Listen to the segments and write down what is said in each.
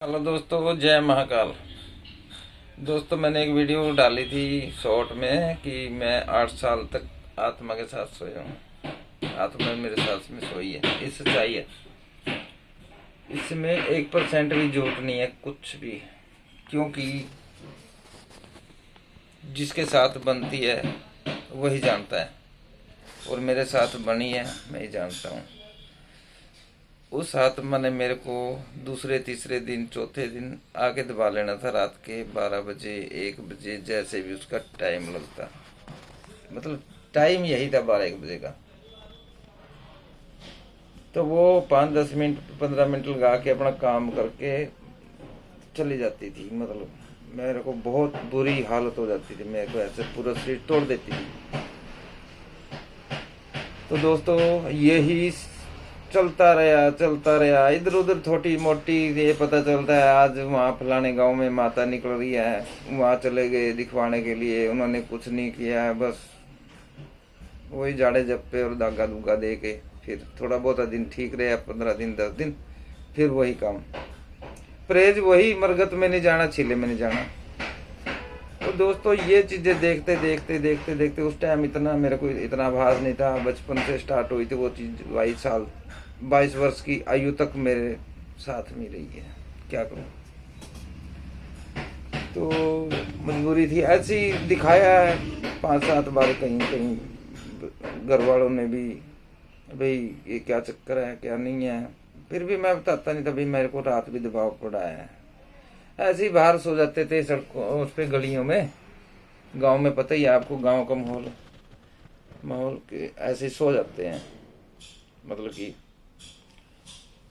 Hello दोस्तों, जय महाकाल। दोस्तों, मैंने एक वीडियो डाली थी शॉर्ट में कि मैं 8 साल तक आत्मा के साथ सोया हूँ। आत्मा मेरे साथ में सोई है, ये सच्चाई है। इसमें 1% भी झूठ नहीं है, कुछ भी। क्योंकि जिसके साथ बनती है वही जानता है, और मेरे साथ बनी है, मैं ही जानता हूँ। उस आत्मा ने मेरे को दूसरे तीसरे दिन चौथे दिन आके दबा लेना था, रात के 12 बजे 1 बजे, जैसे भी उसका टाइम लगता। मतलब टाइम यही था 12 1 बजे का। तो वो 5 10 मिनट 15 मिनट लगा के अपना काम करके चली जाती थी। मतलब मेरे को बहुत बुरी हालत हो जाती थी, मेरे को ऐसे पूरा शरीर तोड़ देती थी। तो दोस्तों, यही चलता रहा इधर उधर छोटी मोटी। ये पता चलता है आज वहाँ फलाने गांव में माता निकल रही है, वहाँ चले गए दिखवाने के लिए, उन्होंने कुछ नहीं किया है, बस वही जाड़े जप्पे और दागा दुगा दे के फिर थोड़ा बहुत दिन ठीक रहे, 15 दिन 10 दिन, फिर वही काम। परहेज वही, मरगत में नहीं जाना, छीले में नहीं जाना। तो दोस्तों, ये चीजें देखते देखते देखते देखते उस टाइम इतना मेरे को इतना आभास नहीं था। बचपन से स्टार्ट हुई थी वो चीज, 22 वर्ष की आयु तक मेरे साथ में रही है। क्या करूं? तो मजबूरी थी, ऐसी दिखाया है 5 7 बार कहीं कहीं घर वालों ने भी, भाई ये क्या चक्कर है, क्या नहीं है। फिर भी मैं बताता नहीं था, भाई मेरे को रात भी दबाव पड़ा है। ऐसे ही बाहर सो जाते थे सड़कों उस पे गलियों में। गांव में पता ही है आपको, गांव का माहौल माहौल के ऐसे ही सो जाते हैं। मतलब कि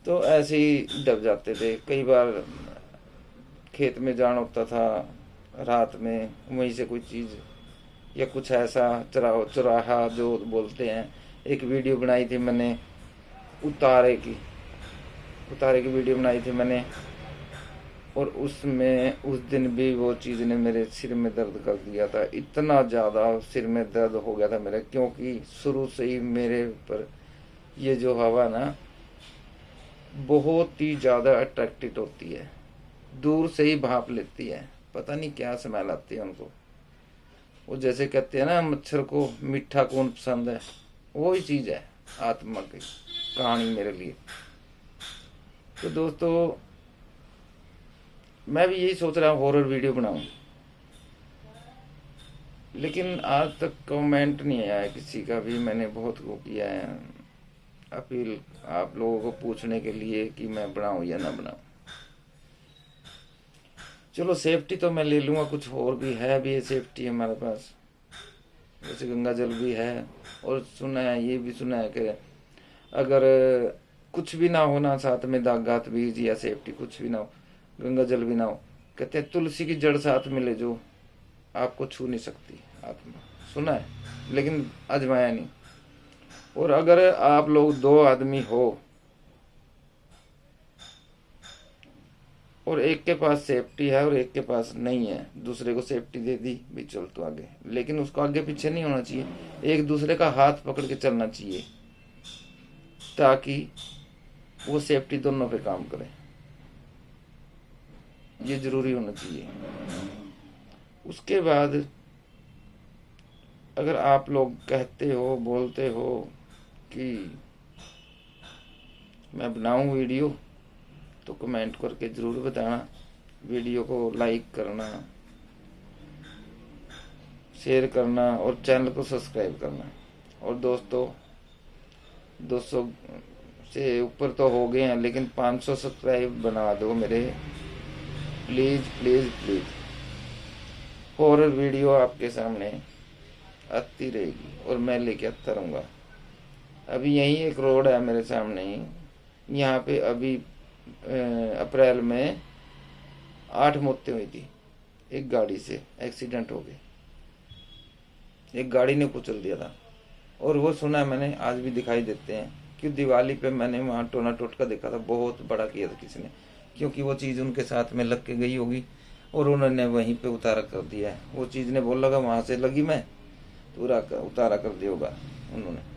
तो ऐसे ही दब जाते थे। कई बार खेत में जाना होता था रात में, वहीं से कोई चीज़ या कुछ ऐसा चुराहा जो बोलते हैं। एक वीडियो बनाई थी मैंने उतारे की उतारे की वीडियो बनाई थी मैंने, और उसमें उस दिन भी वो चीज़ ने मेरे सिर में दर्द कर दिया था। इतना ज़्यादा सिर में दर्द हो गया था मेरे, क्योंकि शुरू से ही मेरे ऊपर ये जो हवा ना बहुत ही ज़्यादा अट्रैक्टिव होती है, दूर से ही भाप लेती है। पता नहीं क्या स्मेल आती है उनको। वो जैसे कहते हैं ना, मच्छर को मीठा कौन पसंद है, वो ही चीज़ है आत्मा की कहानी मेरे लिए। तो दोस्तों, मैं भी यही सोच रहा हूँ हॉरर वीडियो बनाऊं, लेकिन आज तक कमेंट नहीं आया किसी का भी। मैंने बहुत वो किया है अपील आप लोगों को पूछने के लिए कि मैं बनाऊं या ना बनाऊं। चलो, सेफ्टी तो मैं ले लूँगा, कुछ और भी है भी सेफ्टी हमारे पास, जैसे गंगा जल भी है। और सुना है, ये भी सुना है कि अगर कुछ भी ना हो ना साथ में, दागात बीज या सेफ्टी कुछ भी ना हो, गंगा जल भी ना हो, कहते हैं तुलसी की जड़ साथ में ले जो आपको छू नहीं सकती आत्मा। सुना है, लेकिन आजमाया नहीं। और अगर आप लोग 2 आदमी हो और एक के पास सेफ्टी है और एक के पास नहीं है, दूसरे को सेफ्टी दे दी भी चल तो आगे, लेकिन उसको आगे पीछे नहीं होना चाहिए, एक दूसरे का हाथ पकड़ के चलना चाहिए, ताकि वो सेफ्टी दोनों पे काम करे। ये जरूरी होना चाहिए। उसके बाद अगर आप लोग कहते हो, बोलते हो कि मैं बनाऊं वीडियो, तो कमेंट करके ज़रूर बताना। वीडियो को लाइक करना, शेयर करना और चैनल को सब्सक्राइब करना। और दोस्तों, 200 से ऊपर तो हो गए हैं, लेकिन 500 सब्सक्राइब बना दो मेरे, please please please. Horror video आपके सामने आती रहेगी और मैं लेके आता रहूँगा। अभी यहीं एक रोड है मेरे सामने ही, यहाँ पे अभी अप्रैल में 8 मौतें हुई थी। एक गाड़ी से एक्सीडेंट हो गए, एक गाड़ी ने कुचल दिया था। और वो सुना है मैंने, आज भी दिखाई देते हैं। कि दिवाली पे मैंने वहाँ टोना टोटका देखा था, बहुत बड़ा किया था किसी ने, क्योंकि वो चीज़ उनके साथ में लग के गई होगी और उन्होंने वहीं पे उतारा कर दिया है। वो चीज़ ने बोल लगा वहाँ से लगी, मैं पूरा उतारा कर दिया होगा उन्होंने।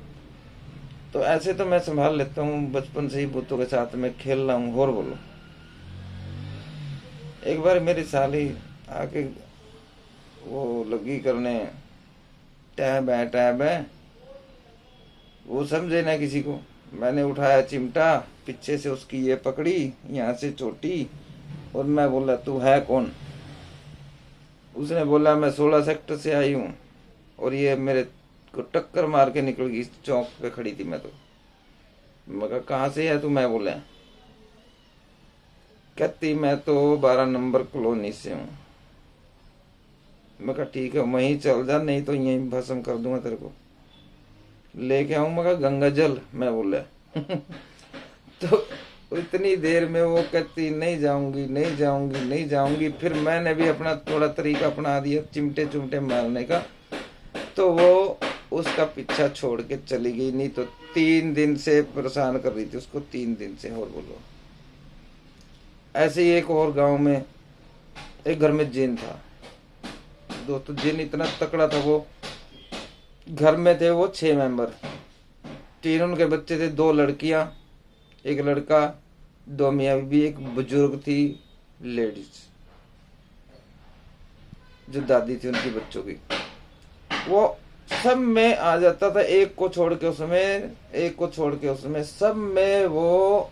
तो ऐसे तो मैं संभाल लेता हूँ, बचपन से ही भूतों के साथ में खेल रहा हूँ। और बोलो। एक बार मेरी साली आके वो लगी करने, टैब है, वो समझे ना किसी को। मैंने उठाया चिमटा, पीछे से उसकी ये पकड़ी, यहाँ से चोटी, और मैं बोला तू है कौन? उसने बोला मैं 16 सेक्टर से आई हूँ, और ये मेरे को टक्कर मार के निकल गई। चौक पे खड़ी थी मैं तो। मैं कहा कहाँ से है तू? मैं बोला, कहती मैं तो 12 नंबर कॉलोनी से हूँ। मैं कहा ठीक है वहीं चल जा, नहीं तो यहीं भस्म कर दूंगा तेरे को, लेके आऊँ। मैं कहा गंगा जल, मैं बोला। तो इतनी देर में वो कहती नहीं जाऊंगी, नहीं जाऊंगी, नहीं जाऊंगी। फिर मैंने भी अपना थोड़ा तरीका अपना दिया चिमटे चुमटे मारने का, तो वो उसका पीछा छोड़ के चली गई। नहीं तो 3 दिन से परेशान कर रही थी उसको, 3 दिन से। और बोलो, ऐसे ही एक और गांव में एक घर में जिन था दोस्तों। जिन इतना तकड़ा था, वो घर में थे वो 6 मेंबर, 3 उनके बच्चे थे, 2 लड़कियां, 1 लड़का, 2 मियाँ बीबी, एक बुजुर्ग थी लेडीज जो दादी थी उनकी बच्चों की। वो सब में आ जाता था, एक को छोड़ के उसमें सब में वो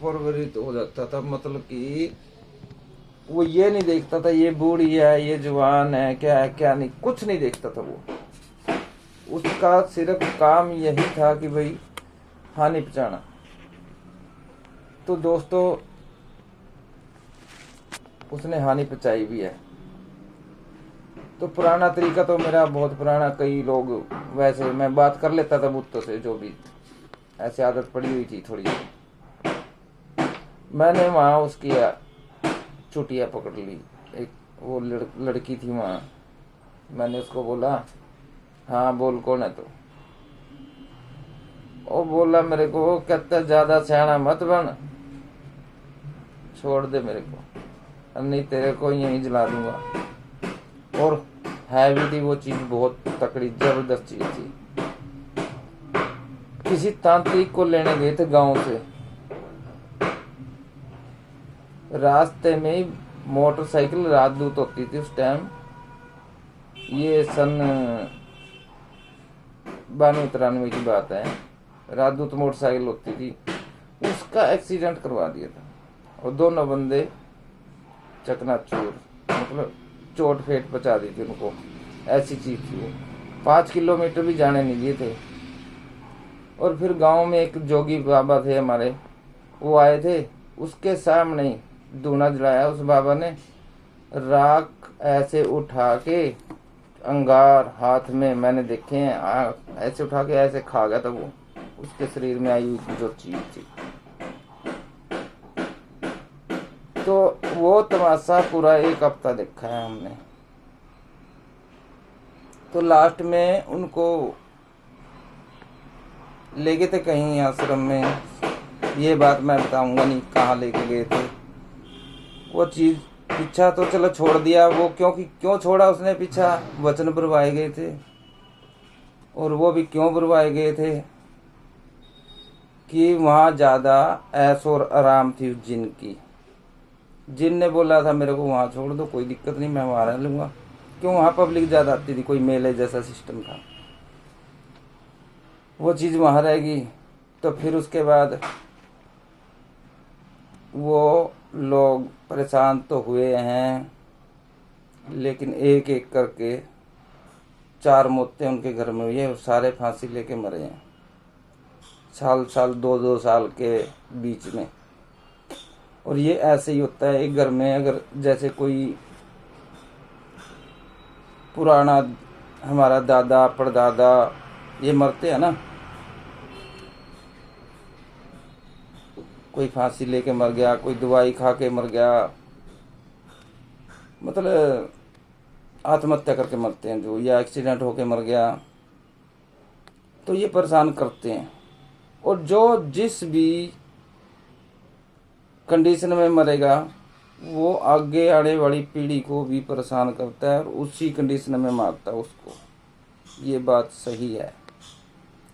प्रवृत्त हो जाता था। मतलब कि वो ये नहीं देखता था ये बूढ़ी है, ये जवान है, क्या है क्या नहीं, कुछ नहीं देखता था वो। उसका सिर्फ काम यही था कि भाई हानि पहुंचाना। तो दोस्तों उसने हानि पहुंचाई भी है। तो पुराना तरीका तो मेरा बहुत पुराना, कई लोग वैसे मैं बात कर लेता था बुतों से, जो भी ऐसे आदत पड़ी हुई थी थोड़ी। मैंने वहाँ उसकी चुटिया पकड़ ली, एक वो लड़की थी वहाँ। मैंने उसको बोला हाँ बोल कौन है? तो वो बोला मेरे को, कहता ज्यादा सियाना मत बन, छोड़ दे मेरे को, नहीं तेरे को यहीं जला दूंगा। और हैवी थी वो चीज, बहुत तकड़ी जबरदस्त चीज थी। किसी तांत्रिक को लेने गए थे गांव से, रास्ते में ही मोटरसाइकिल राजदूत होती थी उस टाइम, ये सन 92-93 की बात है। राजदूत मोटरसाइकिल होती थी, उसका एक्सीडेंट करवा दिया था, और दोनों बंदे चकनाचूर, मतलब चोट फेट पहुंचा दी थी उनको। ऐसी चीज थी वो, 5 किलोमीटर भी जाने नहीं दिए थे। और फिर गांव में एक जोगी बाबा थे हमारे, वो आए थे, उसके सामने ही धूना जलाया उस बाबा ने, राख ऐसे उठा के, अंगार हाथ में, मैंने देखे हैं, ऐसे उठा के ऐसे खा गया था वो, उसके शरीर में आई हुई जो चीज थी। तो वो तमाशा पूरा 1 हफ्ता देखा है हमने। तो लास्ट में उनको ले गए थे कहीं आश्रम में, ये बात मैं बताऊंगा नहीं कहाँ लेके गए थे। वो चीज पीछा तो चलो छोड़ दिया वो, क्यों छोड़ा उसने पीछा? वचन बुलवाए गए थे। और वो भी क्यों बुलवाए गए थे? कि वहाँ ज्यादा ऐश और आराम थी उस जिन की। जिन ने बोला था मेरे को वहाँ छोड़ दो, कोई दिक्कत नहीं, मैं वहाँ रह लूंगा। क्यों? वहाँ पब्लिक ज्यादा आती थी, कोई मेले जैसा सिस्टम था। वो चीज वहाँ रहेगी। तो फिर उसके बाद वो लोग परेशान तो हुए हैं, लेकिन एक एक करके 4 मौतें उनके घर में हुई है। सारे फांसी लेके मरे हैं, साल 2-2 साल के बीच में। और ये ऐसे ही होता है एक घर में, अगर जैसे कोई पुराना हमारा दादा परदादा ये मरते हैं ना, कोई फांसी लेके मर गया, कोई दवाई खा के मर गया, मतलब आत्महत्या करके मरते हैं जो, या एक्सीडेंट होके मर गया, तो ये परेशान करते हैं। और जो जिस भी कंडीशन में मरेगा वो आगे आने वाली पीढ़ी को भी परेशान करता है और उसी कंडीशन में मारता है उसको। ये बात सही है,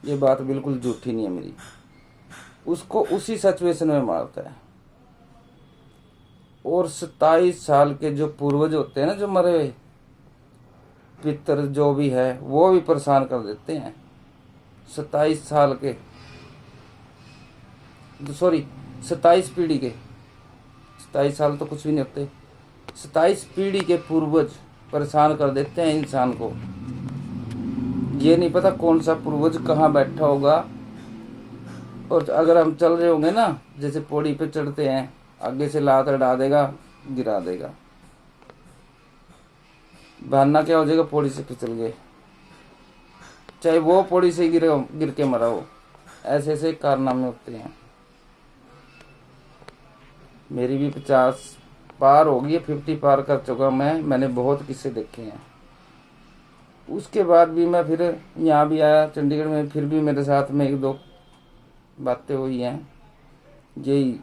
ये बात बिल्कुल झूठी नहीं है मेरी। उसको उसी सिचुएशन में मारता है। और 27 साल के जो पूर्वज होते हैं ना, जो मरे हुए पितर जो भी है, वो भी परेशान कर देते हैं। 27 साल के, सॉरी 27 पीढ़ी के, 27 साल तो कुछ भी नहीं होते, 27 पीढ़ी के पूर्वज परेशान कर देते हैं इंसान को। ये नहीं पता कौन सा पूर्वज कहाँ बैठा होगा। और अगर हम चल रहे होंगे ना, जैसे पौड़ी पे चढ़ते हैं, आगे से लात अड़ा देगा, गिरा देगा, बहाना क्या हो जाएगा, पौड़ी से फिसल गए, चाहे वो पौड़ी से गिर के मरा हो। ऐसे ऐसे कारनामे होते हैं। मेरी भी 50 पार हो गई, 50 पार कर चुका मैंने बहुत किस्से देखे हैं। उसके बाद भी मैं फिर यहाँ भी आया चंडीगढ़ में, फिर भी मेरे साथ में 1-2 बातें हुई हैं। यही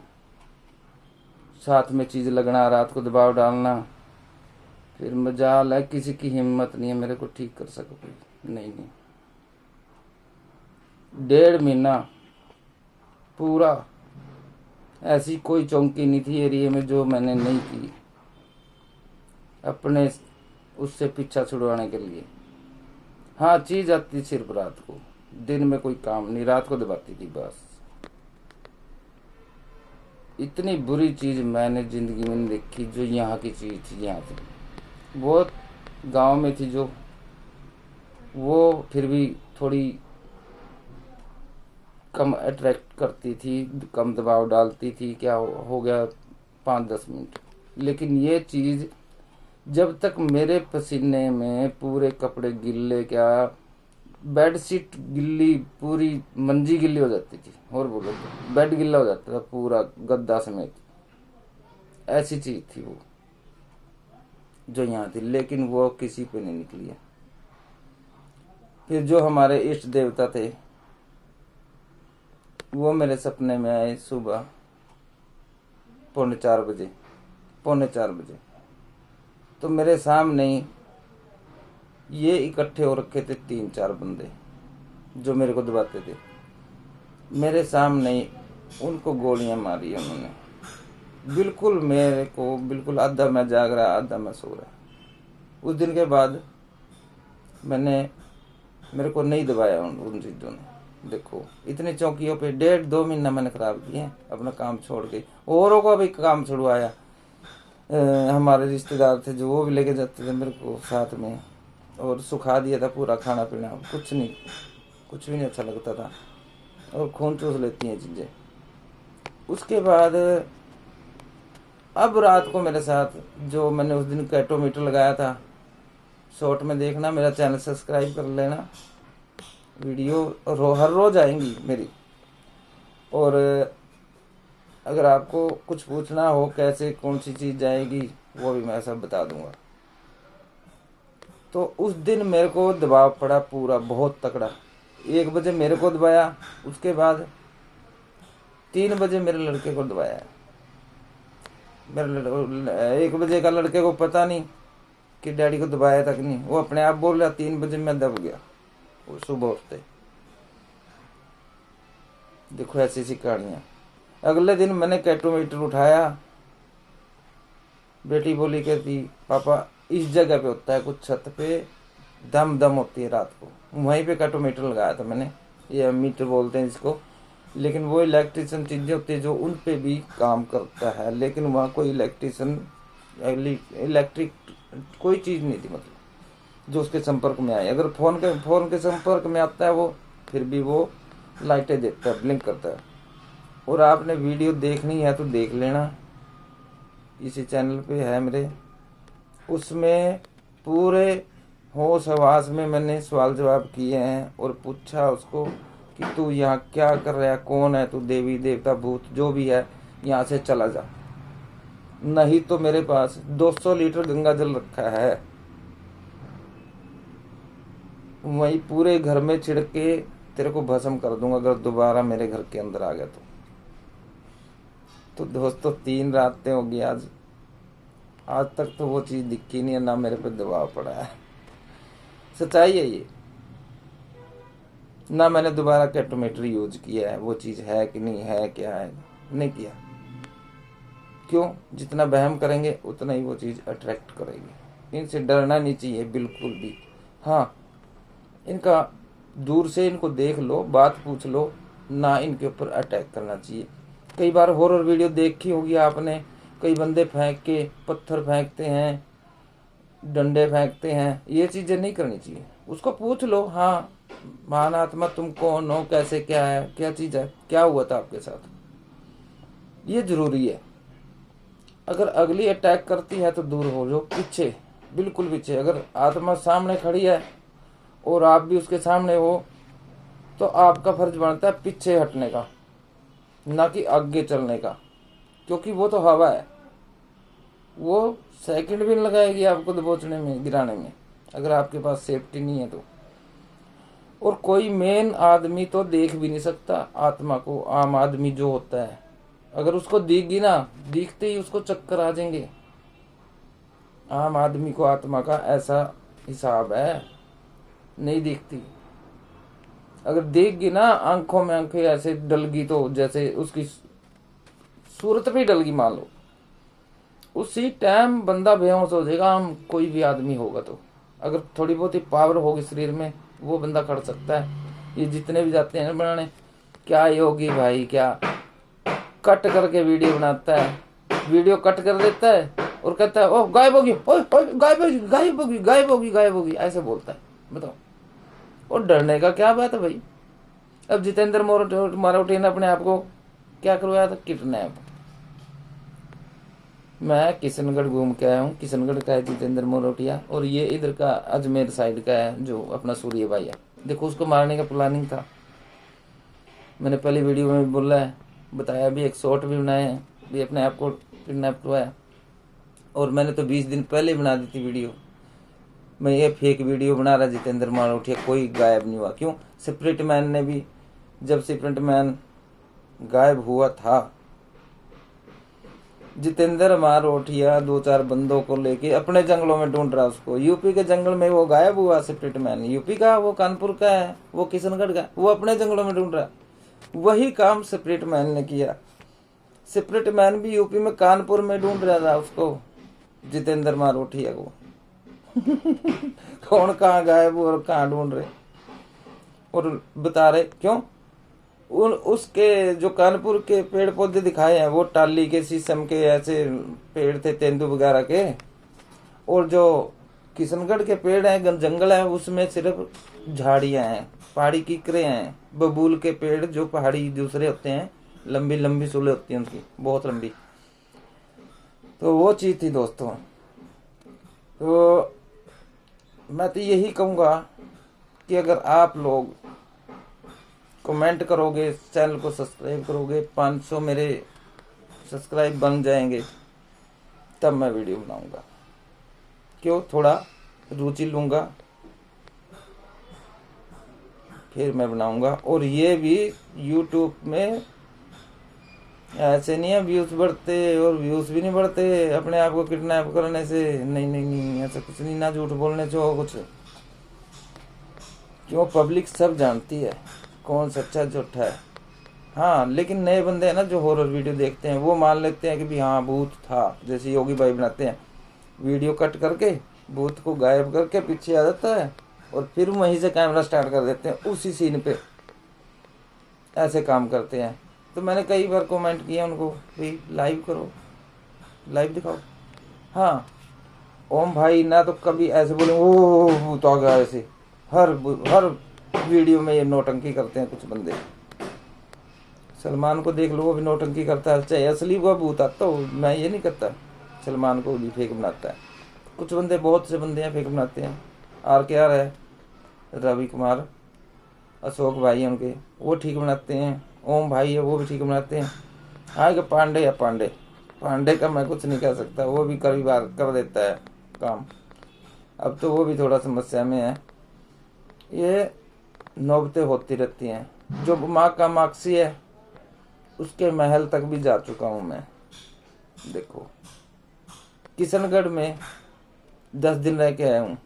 साथ में चीज़ लगना, रात को दबाव डालना, फिर मजाल है किसी की हिम्मत नहीं है मेरे को ठीक कर सके कोई। नहीं, 1.5 महीना पूरा ऐसी कोई चौंकी नहीं थी एरिया में जो मैंने नहीं की अपने उससे पीछा छुड़वाने के लिए। हाँ, चीज आती सिर्फ रात को, दिन में कोई काम नहीं, रात को दबाती थी बस। इतनी बुरी चीज मैंने जिंदगी में नहीं देखी जो यहाँ की चीज थी। यहाँ थी वो गांव में थी जो, वो फिर भी थोड़ी कम अट्रैक्ट करती थी, कम दबाव डालती थी, क्या हो गया 5-10 मिनट। लेकिन ये चीज़ जब तक मेरे पसीने में पूरे कपड़े गिल्ले, क्या बेडशीट गिल्ली, पूरी मंजी गिल्ली हो जाती थी, और बोलो तो बेड गिल्ला हो जाता था पूरा गद्दा समेत। ऐसी चीज़ थी वो जो यहाँ थी, लेकिन वो किसी पे नहीं निकली है। फिर जो हमारे इष्ट देवता थे वो मेरे सपने में आए सुबह 3:45 बजे, 3:45 बजे। तो मेरे सामने ही ये इकट्ठे हो रखे थे 3-4 बंदे जो मेरे को दबाते थे। मेरे सामने ही उनको गोलियां मारी उन्होंने, बिल्कुल मेरे को, बिल्कुल आधा मैं जाग रहा, आधा मैं सो रहा। उस दिन के बाद मेरे को नहीं दबाया उन चीज़ों ने। देखो इतनी चौकियों पे 1.5-2 महीना मैंने खराब किए अपना काम छोड़ के। औरों को भी काम छुड़वाया, हमारे रिश्तेदार थे जो वो भी लेके जाते थे मेरे को साथ में, और सुखा दिया था पूरा खाना पीना, कुछ भी नहीं अच्छा लगता था, और खून चूस लेती हैं चीज़ें। उसके बाद अब रात को मेरे साथ जो मैंने उस दिन कैटोमीटर लगाया था, शॉर्ट में देखना, मेरा चैनल सब्सक्राइब कर लेना, वीडियो हर रोज आएंगी मेरी। और अगर आपको कुछ पूछना हो कैसे कौन सी चीज़ जाएगी, वो भी मैं सब बता दूंगा। तो उस दिन मेरे को दबाव पड़ा पूरा बहुत तकड़ा। 1 बजे मेरे को दबाया, उसके बाद 3 बजे मेरे लड़के को दबाया। मेरे 1 बजे का लड़के को पता नहीं कि डैडी को दबाया था कि नहीं, वो अपने आप बोल रहा 3 बजे मैं दब गया, वो सुबह उठते। देखो ऐसी ऐसी कहानियाँ। अगले दिन मैंने कैटोमीटर उठाया, बेटी बोली, कहती पापा इस जगह पे होता है कुछ छत पे दम होती है रात को, वहीं पे कैटोमीटर लगाया था मैंने, ये मीटर बोलते हैं इसको, लेकिन वो इलेक्ट्रिशियन चीज़ें होती है जो उन पे भी काम करता है, लेकिन वहाँ कोई इलेक्ट्रिक कोई चीज़ नहीं थी, मतलब जो उसके संपर्क में आए। अगर फोन के संपर्क में आता है वो, फिर भी वो लाइटें देता है, ब्लिंक करता है। और आपने वीडियो देखनी है तो देख लेना, इसी चैनल पे है मेरे, उसमें पूरे होश हवास में मैंने सवाल जवाब किए हैं और पूछा उसको कि तू यहाँ क्या कर रहा है, कौन है तू, देवी देवता भूत जो भी है, यहाँ से चला जा, नहीं तो मेरे पास 200 लीटर गंगा जल रखा है, वही पूरे घर में छिड़क के तेरे को भस्म कर दूंगा अगर दोबारा मेरे घर के अंदर आ गया तो दोस्तों 3 रातें हो गई आज तक तो वो चीज़ दिखी नहीं है, ना मेरे पे दबाव पड़ा है। सच्चाई है ये, ना मैंने दोबारा कैटोमीटर यूज किया है, वो चीज़ है कि नहीं है, क्या है, नहीं किया, क्यों? जितना वहम करेंगे उतना ही वो चीज़ अट्रैक्ट करेगी। इनसे डरना नहीं चाहिए बिल्कुल भी। हाँ, इनका दूर से इनको देख लो, बात पूछ लो, ना इनके ऊपर अटैक करना चाहिए। कई बार हॉरर वीडियो देखी होगी आपने, कई बंदे फेंक के पत्थर फेंकते हैं, डंडे फेंकते हैं, ये चीज़ें नहीं करनी चाहिए। उसको पूछ लो, हाँ महान आत्मा तुम कौन हो, कैसे, क्या है, क्या चीज़ है, क्या हुआ था आपके साथ, ये जरूरी है। अगर अगली अटैक करती है तो दूर हो जाओ, पीछे, बिल्कुल पीछे। अगर आत्मा सामने खड़ी है और आप भी उसके सामने हो तो आपका फर्ज बनता है पीछे हटने का, ना कि आगे चलने का, क्योंकि वो तो हवा है, वो सेकंड भी नहीं लगाएगी आपको दबोचने में, गिराने में, अगर आपके पास सेफ्टी नहीं है तो। और कोई मेन आदमी तो देख भी नहीं सकता आत्मा को। आम आदमी जो होता है, अगर उसको दिखेगी ना, दिखते ही उसको चक्कर आ जाएंगे। आम आदमी को आत्मा का ऐसा हिसाब है, नहीं दिखती। अगर देखेगी ना, आंखों में आंखें ऐसे डलगी तो जैसे उसकी सूरत भी डलगी मान लो, उसी टाइम बंदा बेहोश हो जाएगा। हम कोई भी आदमी होगा तो अगर थोड़ी बहुत ही पावर होगी शरीर में, वो बंदा कर सकता है। ये जितने भी जाते हैं बनाने, क्या योगी भाई, क्या कट करके वीडियो बनाता है, वीडियो कट कर देता है और कहता है ओ गायब होगी, गायब होगी, गायब होगी, गायब होगी, गायब होगी, ऐसे बोलता है। बताओ, और डरने का क्या बात है भाई। अब जितेंद्र मारोटिया ने अपने आप को क्या करवाया था, किडनैप। मैं किशनगढ़ घूम के आया हूँ, किशनगढ़ का है जितेंद्र मोरोटिया, और ये इधर का अजमेर साइड का है जो अपना सूर्य भाई है। देखो, उसको मारने का प्लानिंग था। मैंने पहली वीडियो में बोला है, बताया भी, एक शॉर्ट भी बनाए हैं, भी अपने आप को किडनैप करवाया। और मैंने तो 20 दिन पहले बना दी थी वीडियो। मैं ये फेक वीडियो बना रहा जितेंद्र मारोटिया, कोई गायब नहीं हुआ। क्यों? स्प्रिट मैन ने भी, जब स्प्रिट मैन गायब हुआ था, जितेंद्र मारोटिया 2-4 बंदों को लेके अपने जंगलों में ढूंढ रहा उसको। यूपी के जंगल में वो गायब हुआ स्प्रिट मैन, यूपी का, वो कानपुर का है, वो किशनगढ़ का, वो अपने जंगलों में ढूंढ रहा। वही काम स्प्रिट मैन ने किया। स्प्रिट मैन भी यूपी में कानपुर में ढूंढ रहा था उसको, जितेंद्र मारोटिया को। कौन कहाँ गायब और कहाँ ढूंढ रहे और बता रहे। क्यों? उसके जो कानपुर के पेड़ पौधे दिखाए हैं, वो टाली के, शीशम के ऐसे पेड़ थे, तेंदू वगैरह के। और जो किशनगढ़ के पेड़ हैं, जंगल है, उसमें सिर्फ झाड़ियां हैं, पहाड़ी कीकरे हैं, बबूल के पेड़ जो पहाड़ी दूसरे होते हैं, लंबी लंबी सूलें होती हैं उनकी, बहुत लंबी। तो वो चीज थी दोस्तों। तो मैं तो यही कहूँगा कि अगर आप लोग कमेंट करोगे, चैनल को सब्सक्राइब करोगे, 500 मेरे सब्सक्राइब बन जाएंगे, तब मैं वीडियो बनाऊंगा। क्यों? थोड़ा रुचि लूँगा, फिर मैं बनाऊंगा। और ये भी यूट्यूब में ऐसे नहीं है व्यूज़ बढ़ते, और व्यूज़ भी नहीं बढ़ते अपने आप को किडनैप करने से। नहीं नहीं नहीं, ऐसा कुछ नहीं, ना झूठ बोलने से हो कुछ। क्यों? पब्लिक सब जानती है कौन सच्चा झूठा है। हाँ, लेकिन नए बंदे हैं ना जो हॉरर वीडियो देखते हैं, वो मान लेते हैं कि भी हाँ भूत था, जैसे योगी भाई बनाते हैं, वीडियो कट करके भूत को गायब करके पीछे आ जाता है और फिर वहीं से कैमरा स्टार्ट कर देते हैं उसी सीन पे। ऐसे काम करते हैं। तो मैंने कई बार कमेंट किया उनको, भाई लाइव करो, लाइव दिखाओ। हाँ, ओम भाई ना तो कभी ऐसे बोले ओ भूत आ गया, ऐसे हर वीडियो में ये नौटंकी करते हैं कुछ बंदे। सलमान को देख लो, वो भी नौटंकी करता है, चाहे असली वो भूत आता हो, मैं ये नहीं करता। सलमान को भी फेक बनाता है कुछ बंदे, बहुत से बंदे हैं फेक बनाते हैं। RKR है, रवि कुमार, अशोक भाई हैं उनके, वो ठीक बनाते हैं। ओम भाई है, वो भी ठीक बनाते हैं। हाँ, कि पांडे है, पांडे का मैं कुछ नहीं कह सकता, वो भी कई बार कर देता है काम। अब तो वो भी थोड़ा समस्या में है। ये नौबतें होती रहती हैं। जो माँ का माक्सी है, उसके महल तक भी जा चुका हूँ मैं। देखो, किशनगढ़ में 10 दिन रह के आया हूँ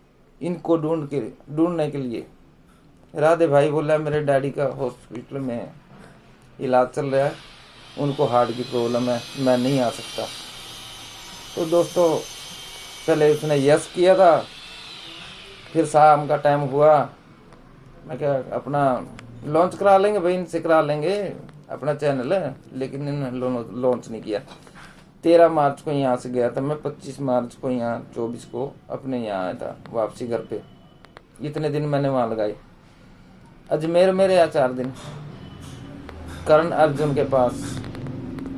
इनको ढूंढने के लिए। राधे भाई बोला मेरे डैडी का हॉस्पिटल में इलाज चल रहा है, उनको हार्ट की प्रॉब्लम है, मैं नहीं आ सकता। तो दोस्तों पहले उसने यस किया था, फिर शाम का टाइम हुआ, मैं क्या अपना लॉन्च करा लेंगे भाई, इनसे करा लेंगे अपना चैनल, लेकिन इन्होंने लॉन्च नहीं किया। 13 मार्च को यहाँ से गया था मैं, 25 मार्च को यहाँ 24 को अपने यहाँ आया था वापसी घर पे। इतने दिन मैंने वहाँ लगाए। अजमेर में रहा 4 दिन, करण अर्जुन के पास,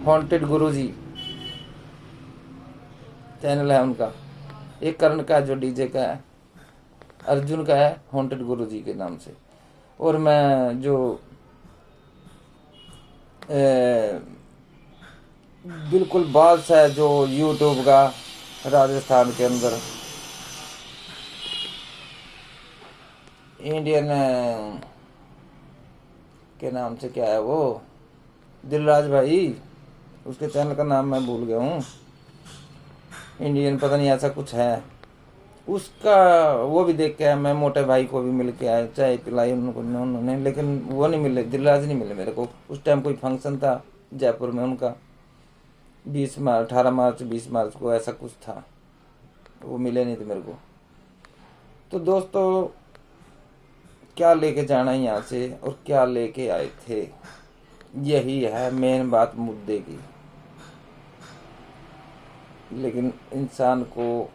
हॉन्टेड गुरुजी चैनल है उनका। एक करण का जो डीजे का है, अर्जुन का है हॉन्टेड गुरुजी के नाम से। और मैं जो बिल्कुल बास है जो यूट्यूब का राजस्थान के अंदर, इंडियन के नाम से क्या है वो, दिलराज भाई, उसके चैनल का नाम मैं भूल गया हूँ, इंडियन पता नहीं ऐसा कुछ है उसका। वो भी देख के आया मैं, मोटे भाई को भी मिल के आया, चाय पिलाई उन्होंने, लेकिन वो नहीं मिले, दिलराज नहीं मिले मेरे को। उस टाइम कोई फंक्शन था जयपुर में उनका, 18 मार्च 20 मार्च को ऐसा कुछ था, वो मिले नहीं थे मेरे को। तो दोस्तों क्या लेके जाना है यहाँ से और क्या लेके आए थे, यही है मेन बात मुद्दे की। लेकिन इंसान को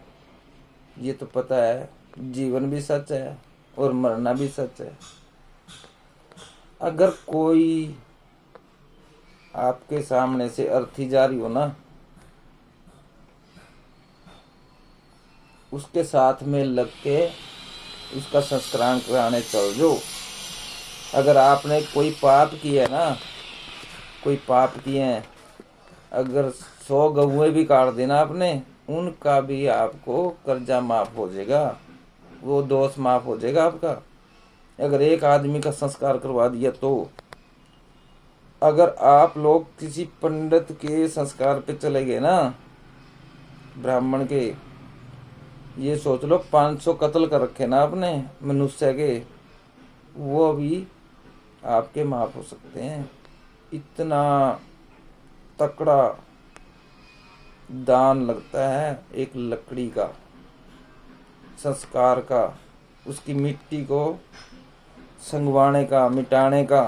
ये तो पता है जीवन भी सच है और मरना भी सच है। अगर कोई आपके सामने से अर्थी जारी हो ना, उसके साथ में लग के उसका संस्कार कराने चल जो। अगर आपने कोई पाप किया ना, कोई पाप किए हैं, अगर 100 गौएं भी काट देना आपने, उनका भी आपको कर्जा माफ हो जाएगा, वो दोष माफ हो जाएगा आपका। अगर एक आदमी का संस्कार करवा दिया तो, अगर आप लोग किसी पंडित के संस्कार पे चले गए ना, ब्राह्मण के, ये सोच लो 500 कत्ल कर रखे ना आपने मनुष्य के, वो भी आपके माफ हो सकते हैं। इतना तकड़ा दान लगता है एक लकड़ी का, संस्कार का, उसकी मिट्टी को संगवाने का, मिटाने का।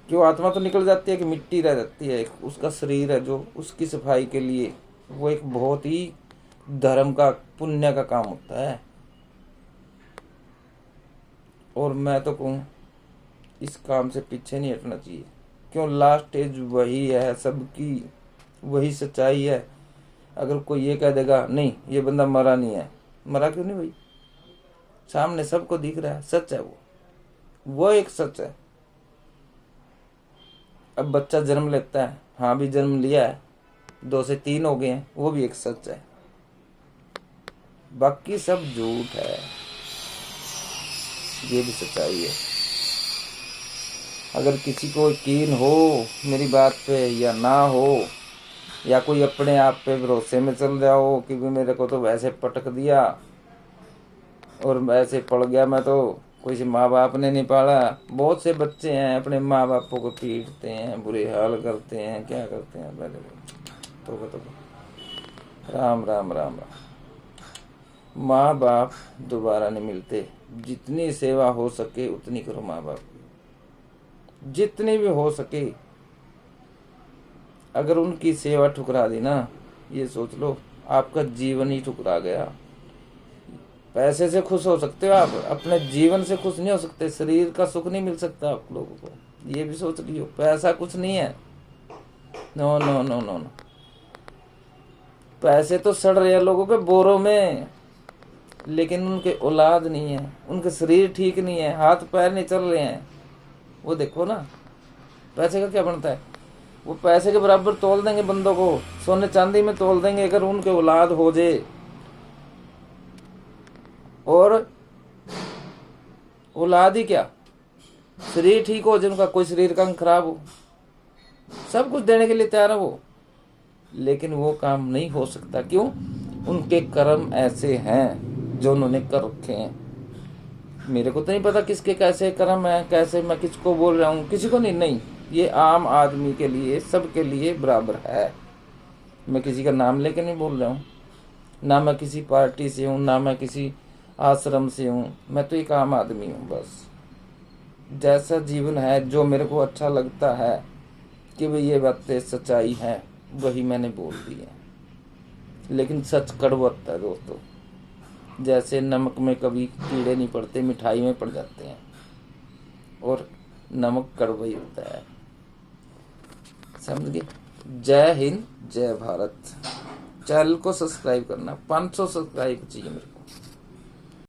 क्यों, आत्मा तो निकल जाती है कि मिट्टी रह जाती है, एक उसका शरीर है जो उसकी सफाई के लिए, वो एक बहुत ही धर्म का, पुण्य का काम होता है। और मैं तो कहूँ इस काम से पीछे नहीं हटना चाहिए। क्यों, लास्ट स्टेज वही है सबकी, वही सच्चाई है। अगर कोई ये कह देगा नहीं ये बंदा मरा नहीं है, मरा क्यों नहीं भाई, सामने सबको दिख रहा है, सच है वो एक सच है। अब बच्चा जन्म लेता है, हाँ भी जन्म लिया है, 2 से 3 हो गए हैं, वो भी एक सच है। बाकी सब झूठ है, ये भी सच्चाई है। अगर किसी को यकीन हो मेरी बात पे या ना हो, या कोई अपने आप पे भरोसे में चल जाओ कि भी मेरे को तो वैसे पटक दिया और वैसे पड़ गया, मैं तो कोई से माँ बाप ने नहीं पाला। बहुत से बच्चे हैं अपने माँ बापों को पीटते हैं, बुरे हाल करते हैं, क्या करते हैं, पहले तो राम राम राम राम। माँ बाप दोबारा नहीं मिलते, जितनी सेवा हो सके उतनी करो माँ बाप, जितनी भी हो सके। अगर उनकी सेवा ठुकरा दी ना, ये सोच लो आपका जीवन ही ठुकरा गया। पैसे से खुश हो सकते हो आप, अपने जीवन से खुश नहीं हो सकते। शरीर का सुख नहीं मिल सकता आप लोगों को, ये भी सोच लियो। पैसा कुछ नहीं है, no no no no no. पैसे तो सड़ रहे हैं लोगों के बोरों में, लेकिन उनके औलाद नहीं है, उनके शरीर ठीक नहीं है, हाथ पैर नहीं चल रहे हैं। वो देखो ना, पैसे का क्या बनता है, वो पैसे के बराबर तोल देंगे बंदों को, सोने चांदी में तोल देंगे अगर उनके औलाद हो जाए और औलाद ही क्या, शरीर ठीक हो जाए उनका, कोई शरीर का खराब हो, सब कुछ देने के लिए तैयार है वो, लेकिन वो काम नहीं हो सकता। क्यों, उनके कर्म ऐसे हैं जो उन्होंने कर रखे हैं। मेरे को तो नहीं पता किसके कैसे कर्म है, कैसे मैं किसको बोल रहा हूँ, किसी को नहीं, ये आम आदमी के लिए, सबके लिए बराबर है। मैं किसी का नाम लेके नहीं बोल रहा हूँ, ना मैं किसी पार्टी से हूँ, ना मैं किसी आश्रम से हूँ। मैं तो एक आम आदमी हूँ बस। जैसा जीवन है, जो मेरे को अच्छा लगता है कि भाई ये बातें सच्चाई है, वही मैंने बोल दी है। लेकिन सच कड़वा होता है दोस्तों। जैसे नमक में कभी कीड़े नहीं पड़ते, मिठाई में पड़ जाते हैं, और नमक कड़वा ही होता है। समझ गए? जय हिंद, जय भारत। चैनल को सब्सक्राइब करना, 500 सब्सक्राइब चाहिए मेरे को।